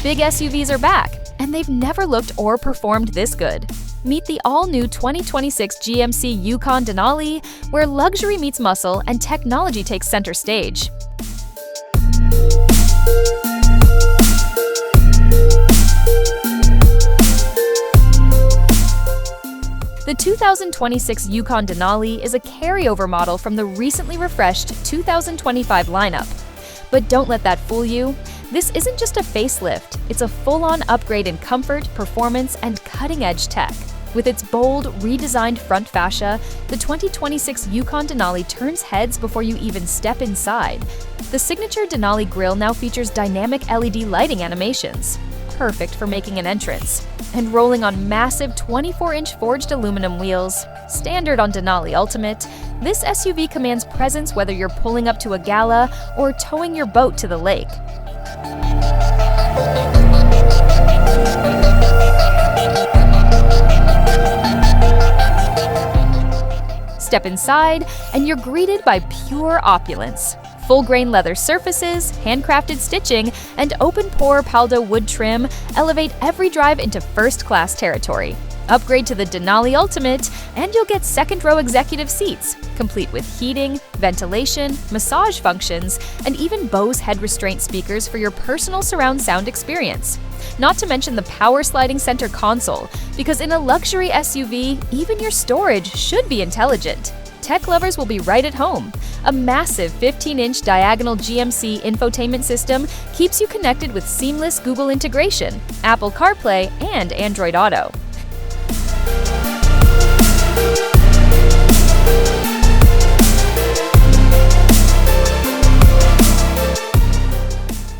Big SUVs are back, and they've never looked or performed this good. Meet the all-new 2026 GMC Yukon Denali, where luxury meets muscle and technology takes center stage. The 2026 Yukon Denali is a carryover model from the recently refreshed 2025 lineup. But don't let that fool you. This isn't just a facelift, it's a full-on upgrade in comfort, performance, and cutting-edge tech. With its bold, redesigned front fascia, the 2026 Yukon Denali turns heads before you even step inside. The signature Denali grille now features dynamic LED lighting animations, perfect for making an entrance. And rolling on massive 24-inch forged aluminum wheels, standard on Denali Ultimate, this SUV commands presence whether you're pulling up to a gala or towing your boat to the lake. Step inside, and you're greeted by pure opulence. Full-grain leather surfaces, handcrafted stitching, and open-pore Paldao wood trim elevate every drive into first-class territory. Upgrade to the Denali Ultimate, and you'll get second-row executive seats, complete with heating, ventilation, massage functions, and even Bose head restraint speakers for your personal surround sound experience. Not to mention the power-sliding center console, because in a luxury SUV, even your storage should be intelligent. Tech lovers will be right at home. A massive 15-inch diagonal GMC Infotainment System keeps you connected with seamless Google integration, Apple CarPlay, and Android Auto.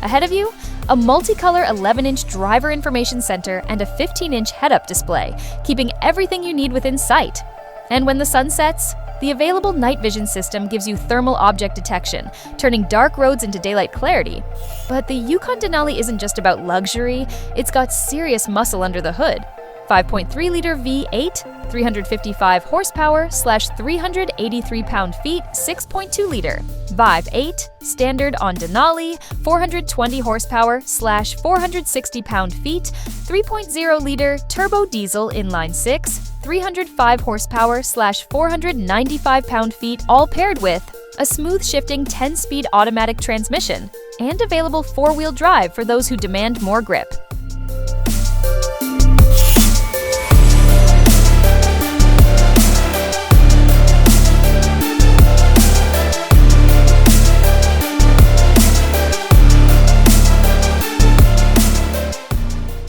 Ahead of you, a multicolor 11-inch driver information center and a 15-inch head-up display, keeping everything you need within sight. And when the sun sets, the available night vision system gives you thermal object detection, turning dark roads into daylight clarity. But the Yukon Denali isn't just about luxury, it's got serious muscle under the hood. 5.3-liter V8, 355 horsepower / 383 pound-feet, 6.2-liter. Vive 8, standard on Denali, 420 horsepower / 460 pound-feet, 3.0-liter turbo diesel inline 6, 305 horsepower / 495 pound-feet, all paired with a smooth shifting 10-speed automatic transmission and available 4-wheel drive for those who demand more grip.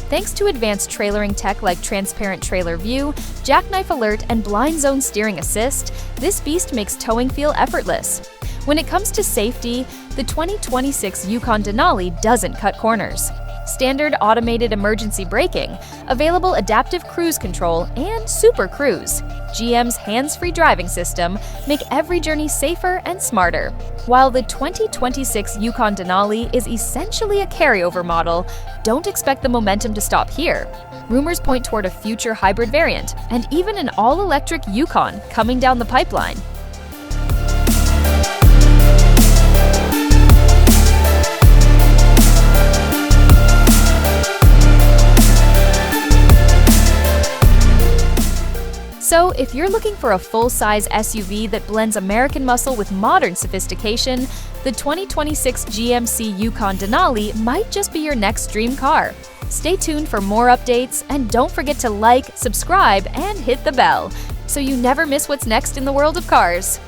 Thanks to advanced trailering tech like transparent trailer view, jackknife alert, and blind zone steering assist, this beast makes towing feel effortless. When it comes to safety, the 2026 Yukon Denali doesn't cut corners. Standard automated emergency braking, available adaptive cruise control, and Super Cruise, GM's hands-free driving system, make every journey safer and smarter. While the 2026 Yukon Denali is essentially a carryover model, don't expect the momentum to stop here. Rumors point toward a future hybrid variant, and even an all-electric Yukon coming down the pipeline. So, if you're looking for a full-size SUV that blends American muscle with modern sophistication, the 2026 GMC Yukon Denali might just be your next dream car. Stay tuned for more updates, and don't forget to like, subscribe, and hit the bell so you never miss what's next in the world of cars.